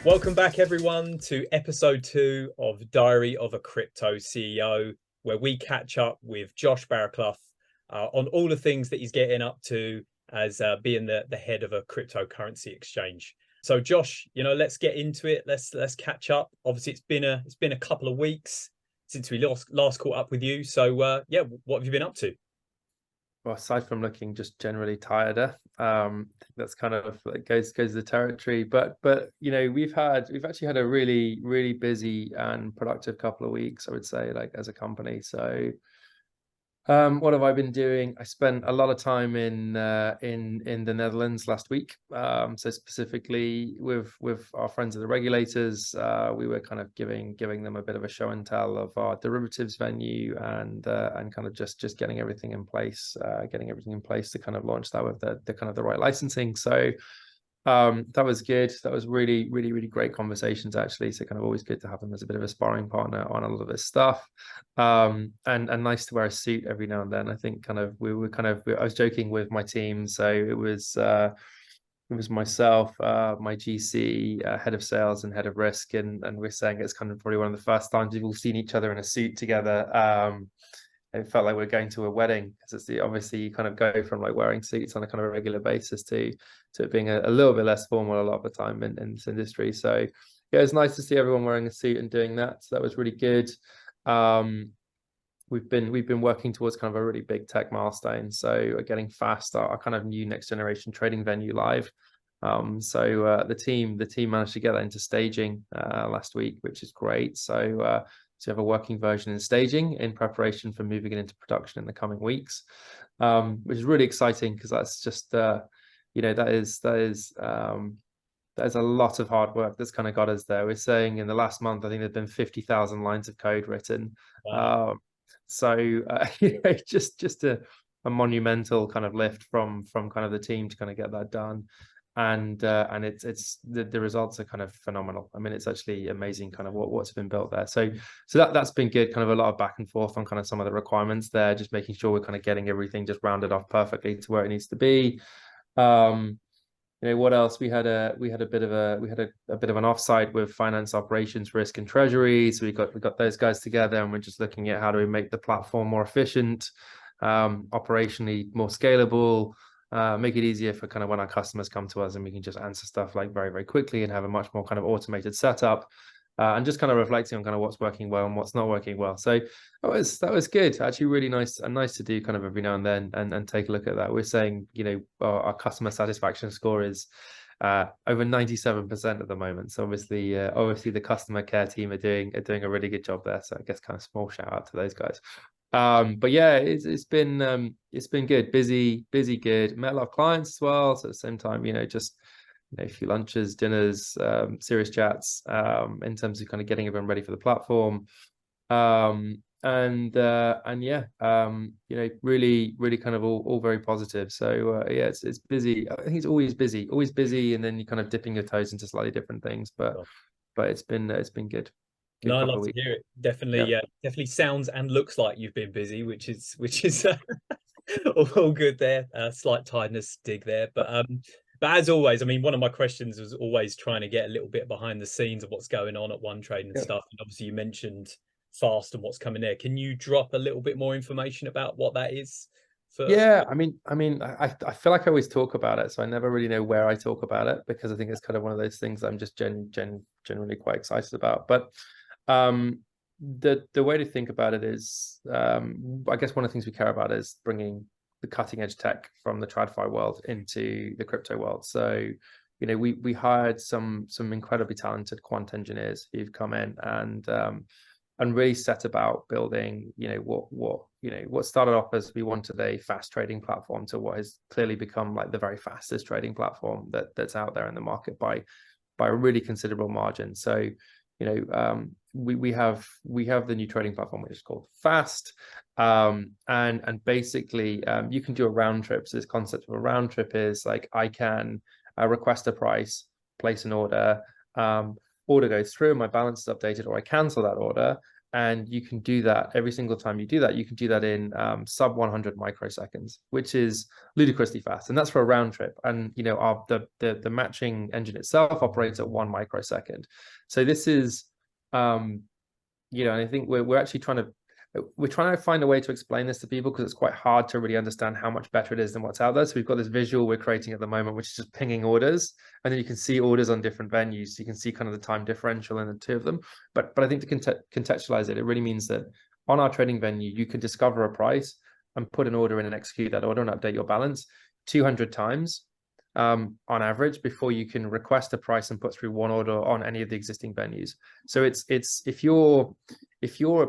Welcome back, everyone, to episode 2 of Diary of a Crypto CEO, where we catch up with Josh Barraclough on all the things that he's getting up to as being the head of a cryptocurrency exchange. So, Josh, let's get into it. Let's catch up. Obviously, it's been a couple of weeks since we last caught up with you. So, yeah, what have you been up to? Well, aside from looking just generally tireder, that's kind of like goes the territory. But we've actually had a really busy and productive couple of weeks, I would say, like as a company. So what have I been doing? I spent a lot of time in the Netherlands last week. So specifically with our friends at the regulators, we were kind of giving them a bit of a show and tell of our derivatives venue and kind of just getting everything in place, to kind of launch that with the kind of the right licensing. So that was good. That was really great conversations, actually. So kind of always good to have them as a bit of a sparring partner on a lot of this stuff. And nice to wear a suit every now and then. I think I was joking with my team. So it was myself, my GC, head of sales and head of risk, and we're saying it's kind of probably one of the first times we've all seen each other in a suit together. It felt like we are going to a wedding, because obviously you kind of go from like wearing suits on a kind of a regular basis to it being a little bit less formal a lot of the time in this industry. So yeah, it's nice to see everyone wearing a suit and doing that. So that was really good. We've been working towards kind of a really big tech milestone. So getting fast our kind of new next generation trading venue live. The team managed to get that into staging last week, which is great. So to have a working version in staging in preparation for moving it into production in the coming weeks, which is really exciting, because that's just that is a lot of hard work that's kind of got us there. We're saying in the last month, I think there's been 50,000 lines of code written. Wow. Just a monumental kind of lift from kind of the team to kind of get that done. And it's the results are kind of phenomenal. I mean, it's actually amazing kind of what's been built there. So that's been good. Kind of a lot of back and forth on kind of some of the requirements there, just making sure we're kind of getting everything just rounded off perfectly to where it needs to be. What else? We had a bit of an offsite with finance, operations, risk, and treasury. So we got those guys together, and we're just looking at how do we make the platform more efficient, operationally more scalable, make it easier for kind of when our customers come to us, and we can just answer stuff like very quickly and have a much more kind of automated setup. And just kind of reflecting on kind of what's working well and what's not working well. So that was good. Actually, really nice to do kind of every now and then and take a look at that. We're saying, our customer satisfaction score is over 97% at the moment. So obviously the customer care team are doing a really good job there. So I guess kind of small shout out to those guys. But yeah, it's been good, busy, good. Met a lot of clients as well. So at the same time, just a few lunches, dinners, serious chats, in terms of kind of getting everyone ready for the platform. And yeah, really kind of all very positive. So yeah, it's busy. I think it's always busy, and then you kind of dipping your toes into slightly different things. But it's been good. No, I Couple love of to weeks. hear it. Definitely, Yeah. definitely sounds and looks like you've been busy, which is all good there. Slight tiredness dig there, but as always, I mean, one of my questions was always trying to get a little bit behind the scenes of what's going on at One Trade and Yeah. stuff. And obviously, you mentioned fast and what's coming there. Can you drop a little bit more information about what that is? Yeah, I feel like I always talk about it, so I never really know where I talk about it, because I think it's kind of one of those things I'm just generally quite excited about. But the way to think about it is, I guess one of the things we care about is bringing the cutting edge tech from the TradFi world into the crypto world. So we hired some incredibly talented quant engineers who've come in and really set about building, what started off as we wanted a fast trading platform to what has clearly become like the very fastest trading platform that's out there in the market by a really considerable margin. So, we have the new trading platform, which is called Fast, and basically you can do a round trip. So this concept of a round trip is like, I can request a price, place an order. Order goes through, my balance is updated, or I cancel that order, And you can do that every single time you do that. You can do that in sub 100 microseconds, which is ludicrously fast. And that's for a round trip. And the matching engine itself operates at 1 microsecond. So this is and I think we're actually trying to find a way to explain this to people, because it's quite hard to really understand how much better it is than what's out there. So we've got this visual we're creating at the moment, which is just pinging orders, and then you can see orders on different venues. So you can see kind of the time differential in the two of them. But I think to contextualize it, it really means that on our trading venue, you can discover a price and put an order in and execute that order and update your balance 200 times on average before you can request a price and put through one order on any of the existing venues. So it's if you're a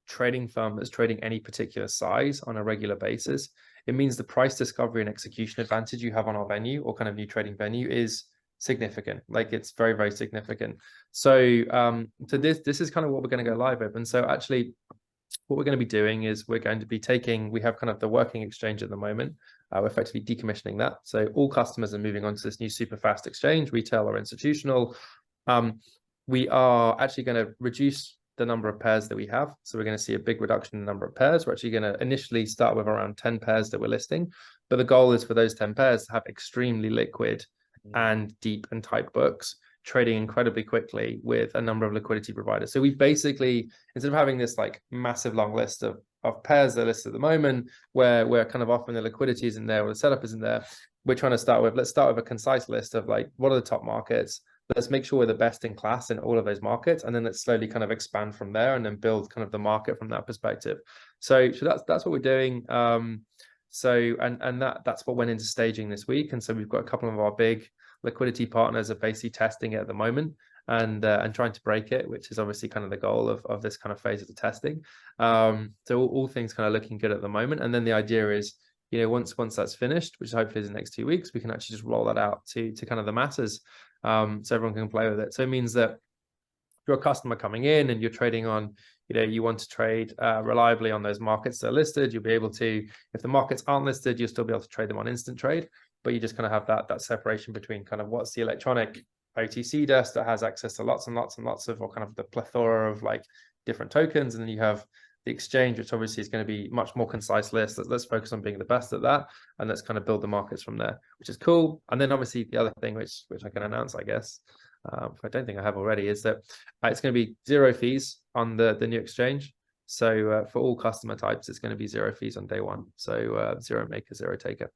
trading firm that's trading any particular size on a regular basis, it means the price discovery and execution advantage you have on our venue or kind of new trading venue is significant. Like, it's very, very significant. So this is kind of what we're going to go live with. And so actually what we're going to be doing is we have kind of the working exchange at the moment. We're effectively decommissioning that. So all customers are moving on to this new super fast exchange, retail or institutional. We are actually going to reduce the number of pairs that we have. So we're going to see a big reduction in the number of pairs. We're actually going to initially start with around 10 pairs that we're listing. But the goal is for those 10 pairs to have extremely liquid and deep and tight books, trading incredibly quickly with a number of liquidity providers. So we've basically, instead of having this like massive long list of pairs that are listed at the moment, where we're kind of often the liquidity isn't there or the setup isn't there, we're trying to let's start with a concise list of like, what are the top markets? Let's make sure we're the best in class in all of those markets, and then let's slowly kind of expand from there and then build kind of the market from that perspective. So that's what we're doing. That's what went into staging this week. And so we've got a couple of our big liquidity partners are basically testing it at the moment and trying to break it, which is obviously kind of the goal of this kind of phase of the testing. So all things kind of looking good at the moment. And then the idea is, once that's finished, which hopefully is in the next 2 weeks, we can actually just roll that out to kind of the masses, so everyone can play with it. So it means that if you're a customer coming in and you're trading on, you want to trade reliably on those markets that are listed, you'll be able to, if the markets aren't listed, you'll still be able to trade them on instant trade, but you just kind of have that separation between kind of what's the electronic OTC desk that has access to lots and lots and lots of, or kind of the plethora of like different tokens, and then you have the exchange, which obviously is going to be much more concise list. Let's focus on being the best at that, and let's kind of build the markets from there, which is cool. And then obviously the other thing, which I can announce, I guess, I don't think I have already, is that it's going to be 0 fees on the new exchange. So for all customer types, it's going to be 0 fees on day one. So 0 maker, 0 taker.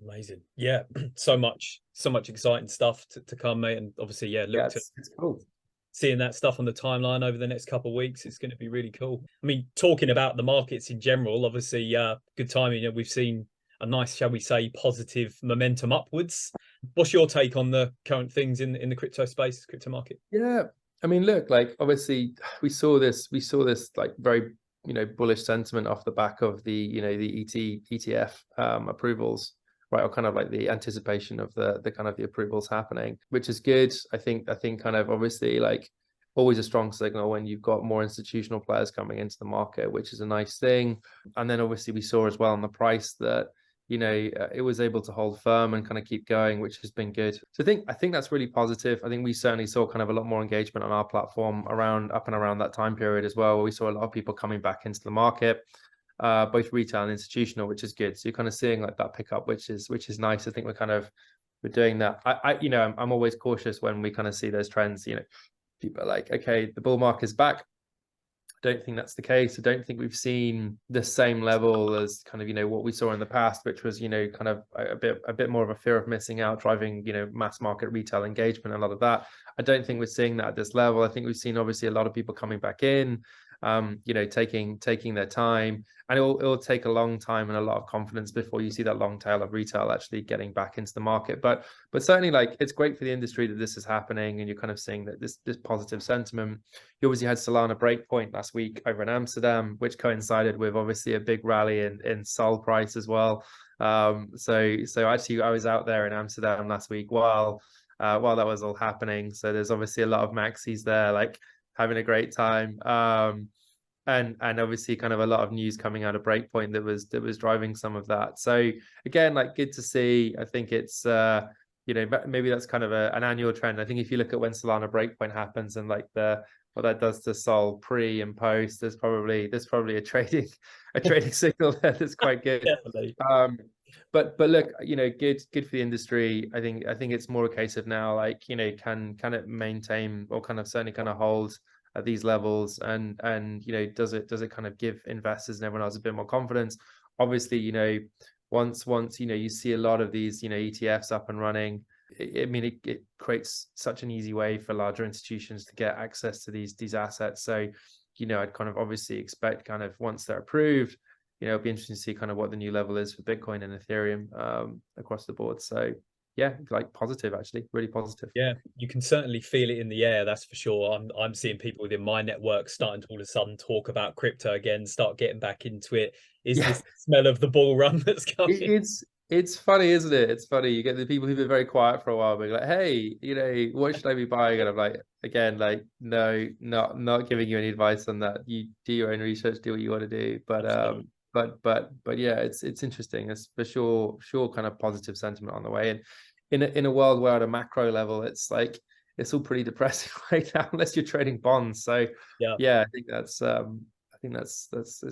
Amazing. Yeah. so much exciting stuff to come, mate. And obviously, it's cool seeing that stuff on the timeline over the next couple of weeks. It's going to be really cool. I mean, talking about the markets in general, obviously, good timing. We've seen a nice, shall we say, positive momentum upwards. What's your take on the current things in the crypto space, crypto market? Yeah, I mean, look, like obviously we saw this like very bullish sentiment off the back of the the ETF approvals, right? Or kind of like the anticipation of the kind of the approvals happening, which is good. I think kind of obviously like always a strong signal when you've got more institutional players coming into the market, which is a nice thing. And then obviously we saw as well on the price that it was able to hold firm and kind of keep going, which has been good. So I think that's really positive. I think we certainly saw kind of a lot more engagement on our platform up and around that time period as well, where we saw a lot of people coming back into the market, both retail and institutional, which is good. So you're kind of seeing like that pickup, which is nice. I think we're doing that. I'm always cautious when we kind of see those trends. People are like, okay, the bull market is back. I don't think that's the case. I don't think we've seen the same level as kind of what we saw in the past, which was kind of a bit more of a fear of missing out, driving mass market retail engagement, a lot of that. I don't think we're seeing that at this level. I think we've seen obviously a lot of people coming back in, taking their time, and it'll take a long time and a lot of confidence before you see that long tail of retail actually getting back into the market. But certainly, like, it's great for the industry that this is happening, and you're kind of seeing that this positive sentiment. You obviously had Solana Breakpoint last week over in Amsterdam, which coincided with obviously a big rally in Sol price as well. So actually I was out there in Amsterdam last week while that was all happening. So there's obviously a lot of maxis there, like having a great time. And obviously kind of a lot of news coming out of Breakpoint that was driving some of that. So again, like, good to see. I think it's maybe that's kind of an annual trend. I think if you look at when Solana Breakpoint happens and like the what that does to Sol pre and post. There's probably a trading a trading signal there that's quite good. Definitely. But look, good for the industry. I think it's more a case of now, like, can it maintain, or kind of certainly kind of hold at these levels, and does it kind of give investors and everyone else a bit more confidence? Obviously, once you see a lot of these ETFs up and running, it creates such an easy way for larger institutions to get access to these assets. So I'd kind of obviously expect, kind of once they're approved, it'll be interesting to see kind of what the new level is for Bitcoin and Ethereum across the board. So yeah, like positive, actually, really positive. Yeah, you can certainly feel it in the air, that's for sure. I'm seeing people within my network starting to all of a sudden talk about crypto again, start getting back into it. Is Yeah, this the smell of the bull run that's coming? it's funny, isn't it? It's funny. You get the people who've been very quiet for a while, being like, "Hey, what should I be buying?" And I'm like, again, like, no, not giving you any advice on that. You do your own research, do what you want to do. But Absolutely. but yeah, it's interesting. It's for sure kind of positive sentiment on the way. And in a world where at a macro level, it's like it's all pretty depressing right now, unless you're trading bonds. So Yeah. yeah, I think that's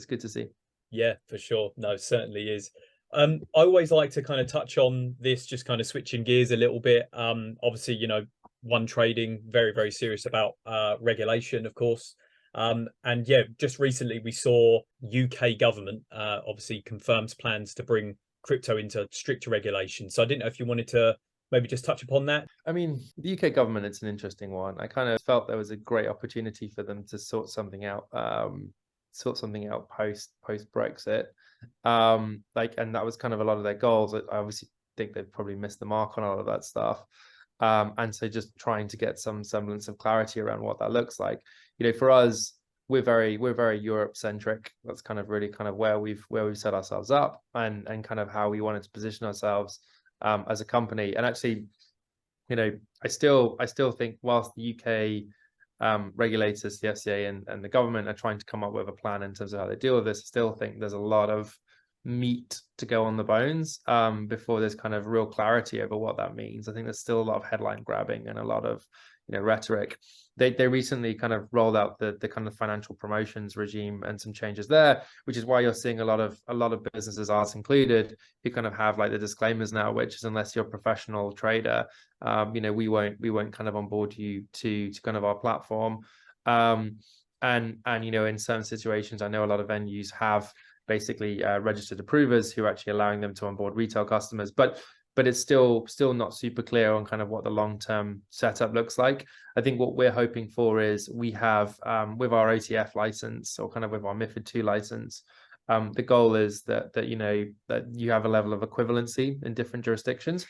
good to see. Yeah, for sure. No, certainly is. I always like to kind of touch on this, just kind of switching gears a little bit. Obviously, one trading, very, very serious about regulation, of course. And yeah, just recently we saw UK government obviously confirms plans to bring crypto into stricter regulation. So I didn't know if you wanted to maybe just touch upon that. I mean, the UK government, it's an interesting one. I kind of felt there was a great opportunity for them to sort something out post Brexit. And that was kind of a lot of their goals. I obviously think they've probably missed the mark on all of that stuff. And so just trying to get some semblance of clarity around what that looks like. For us, we're very Europe centric. That's kind of really kind of where we've set ourselves up, and kind of how we wanted to position ourselves as a company. And actually, I still think, whilst the UK regulators, the FCA and the government, are trying to come up with a plan in terms of how they deal with this, I still think there's a lot of meat to go on the bones before there's kind of real clarity over what that means. I think there's still a lot of headline grabbing and a lot of rhetoric. They recently kind of rolled out the kind of financial promotions regime and some changes there, which is why you're seeing a lot of businesses, ours included, who kind of have like the disclaimers now, which is, unless you're a professional trader, we won't kind of onboard you to kind of our platform. And in certain situations, I know a lot of venues have basically registered approvers who are actually allowing them to onboard retail customers, but it's still not super clear on kind of what the long-term setup looks like. I think what we're hoping for is, we have with our OTF license, or kind of with our MiFID II license, the goal is that you have a level of equivalency in different jurisdictions.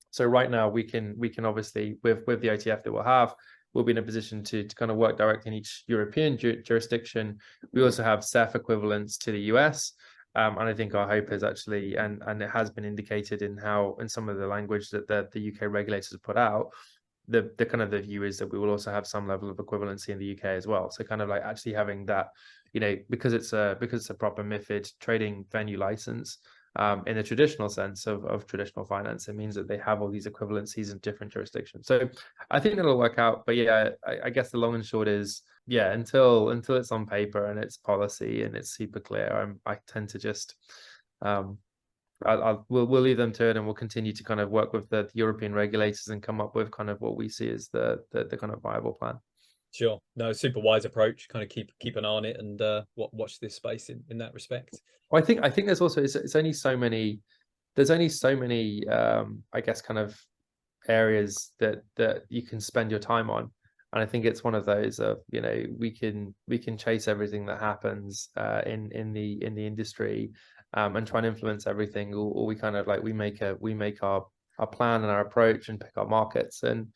So right now we can obviously, with the OTF that we'll have, we'll be in a position to kind of work directly in each European jurisdiction. We also have CEF equivalents to the US. And I think our hope is actually, and it has been indicated in some of the language that the UK regulators have put out, the kind of the view is that we will also have some level of equivalency in the UK as well. So kind of like actually having that, because it's a proper MiFID trading venue license, in the traditional sense of traditional finance, it means that they have all these equivalencies in different jurisdictions. So I think that'll work out. But yeah, I guess the long and short is, yeah, until it's on paper and it's policy and it's super clear, I tend to just we'll leave them to it, and we'll continue to kind of work with the European regulators and come up with kind of what we see as the kind of viable plan. Sure. No, super wise approach. Kind of keep an eye on it and watch this space in that respect. Well, I think there's also, it's only so many, I guess, kind of areas that you can spend your time on. And I think it's one of those of, we can chase everything that happens in the industry, and try and influence everything, or we kind of like, we make our plan and our approach and pick our markets, and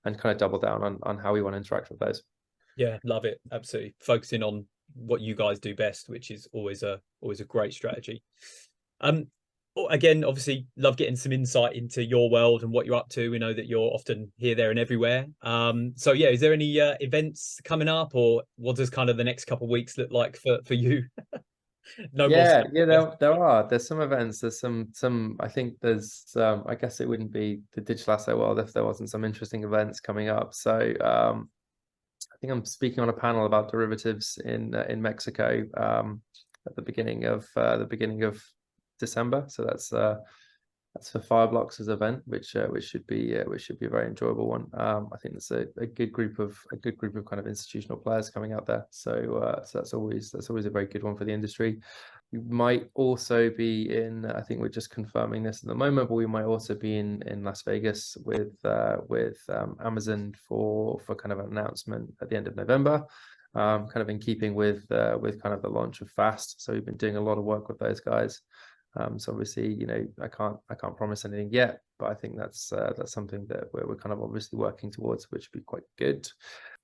kind of double down on how we want to interact with those. Yeah, love it. Absolutely. Focusing on what you guys do best, which is always a great strategy. Again, obviously love getting some insight into your world and what you're up to. We know that you're often here, there, and everywhere. So yeah, is there any events coming up, or what does kind of the next couple of weeks look like for you? No more. Yeah, there's some events, there's some I think there's I guess it wouldn't be the digital asset world if there wasn't some interesting events coming up. So think I'm speaking on a panel about derivatives in Mexico at the beginning of December. So that's for Fireblocks' event, which should be a very enjoyable one. I think there's a good group of kind of institutional players coming out there. So that's always a very good one for the industry. We might also be in. I think we're just confirming this at the moment, but we might also be in Las Vegas with Amazon for kind of an announcement at the end of November. Kind of in keeping with kind of the launch of Fast. So we've been doing a lot of work with those guys. So obviously, you know, I can't promise anything yet, but I think that's something that we're kind of obviously working towards, which would be quite good.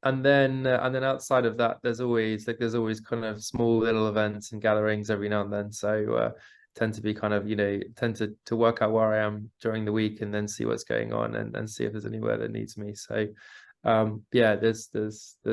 And then outside of that, there's always kind of small little events and gatherings every now and then. So tend to be kind of, you know, tend to work out where I am during the week and then see what's going on and see if there's anywhere that needs me. So yeah, there's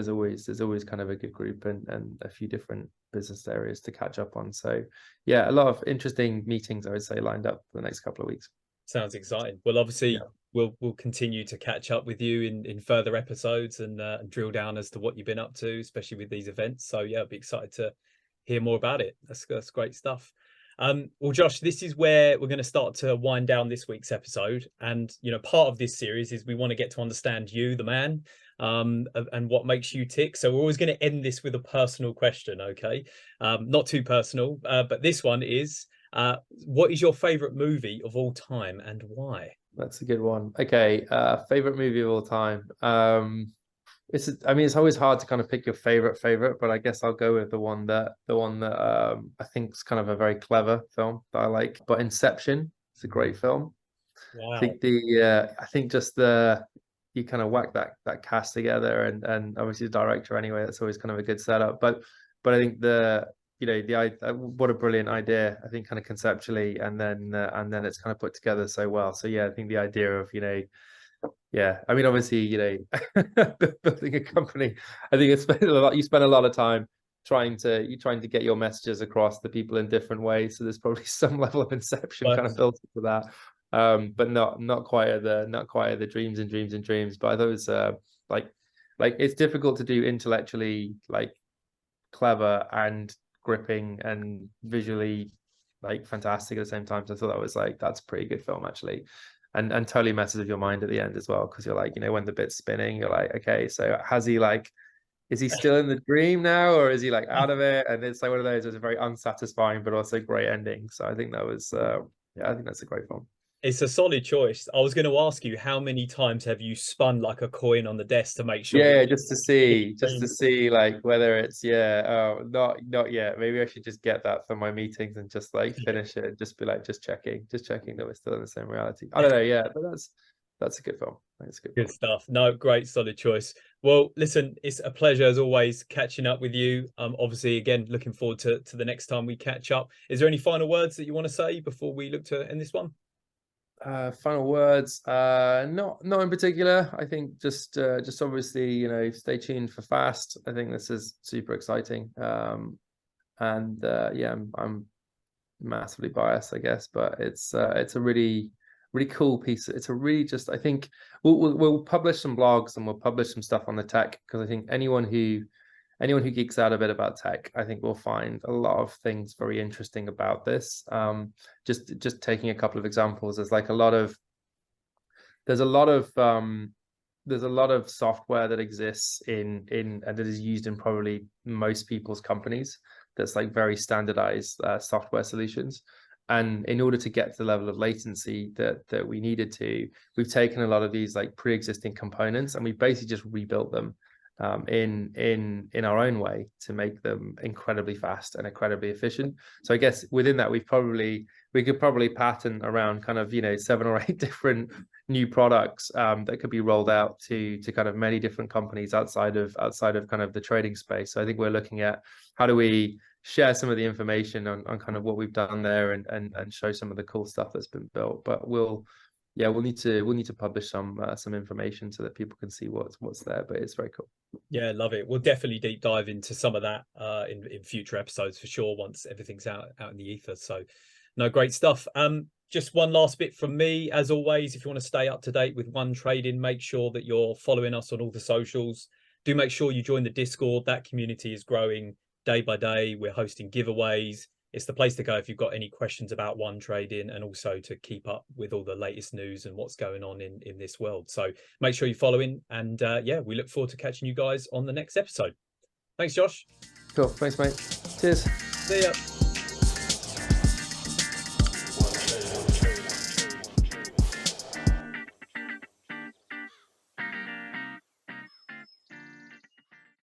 always kind of a good group and a few different business areas to catch up on. So yeah, a lot of interesting meetings, I would say, lined up for the next couple of weeks. Sounds exciting. Well, obviously, Yeah. we'll continue to catch up with you in further episodes and drill down as to what you've been up to, especially with these events. So yeah, I'll be excited to hear more about it. That's great stuff. Well, Josh, this is where we're going to start to wind down this week's episode. And, you know, part of this series is we want to get to understand you, the man, and what makes you tick. So we're always going to end this with a personal question, okay? Not too personal, but this one is, what is your favorite movie of all time and why? That's a good one. Okay, favorite movie of all time. I mean, it's always hard to kind of pick your favorite, but I guess I'll go with the one that I think is kind of a very clever film that I like. But Inception, it's a great film. Wow. I think just the you kind of whack that cast together and obviously the director anyway, that's always kind of a good setup. But I think what a brilliant idea, I think, kind of conceptually, and then it's kind of put together so well. So yeah, I think the idea of, you know, yeah, I mean, obviously, you know, building a company, I think you spend a lot of time trying to get your messages across to people in different ways. So there's probably some level of inception But kind of built into that. But not quite at the dreams and dreams and dreams. But I thought it was like it's difficult to do intellectually, like clever and gripping and visually like fantastic at the same time. So I thought that's a pretty good film actually. And totally messes with your mind at the end as well, because you're like, you know, when the bit's spinning, you're like, okay, so is he still in the dream now, or is he like out of it? And it's like one of those. It's a very unsatisfying but also great ending. So I think I think that's a great film. it's a solid choice. I was going to ask you, how many times have you spun like a coin on the desk to make sure Yeah, just to see like whether it's not yet. Maybe I should just get that for my meetings and just like finish it and just be like just checking that we're still in the same reality. I don't know, yeah, but that's a good film. That's a good Good film. stuff. No, great, solid choice. Well, listen, it's a pleasure as always catching up with you. Obviously, again, looking forward to the next time we catch up. Is there any final words that you want to say before we look to end this one? Final words. Not in particular. I think just obviously, you know, stay tuned for Fast. I think this is super exciting. And yeah, I'm massively biased, I guess, but it's a really cool piece. It's a really just I think we'll publish some blogs and we'll publish some stuff on the tech, because I think anyone who geeks out a bit about tech, I think will find a lot of things very interesting about this. Just taking a couple of examples, there's a lot of software that exists in and that is used in probably most people's companies. That's like very standardized software solutions. And in order to get to the level of latency that we needed to, we've taken a lot of these like pre-existing components and we basically just rebuilt them in our own way to make them incredibly fast and incredibly efficient. So I guess within that we could probably pattern around kind of, you know, 7 or 8 different new products that could be rolled out to kind of many different companies outside of kind of the trading space. So I think we're looking at how do we share some of the information on kind of what we've done there and show some of the cool stuff that's been built. But we'll need to publish some information so that people can see what's there. But it's very cool. Yeah, love it. We'll definitely deep dive into some of that in future episodes for sure, once everything's out in the ether. So no, great stuff. Just one last bit from me. As always, if you want to stay up to date with One Trading, make sure that you're following us on all the socials. Do make sure you join the Discord. That community is growing day by day. We're hosting giveaways. It's the place to go if you've got any questions about one trading, and also to keep up with all the latest news and what's going on in this world. So make sure you're following, and yeah, we look forward to catching you guys on the next episode. Thanks, Josh. Cool. Thanks, mate. Cheers. See ya.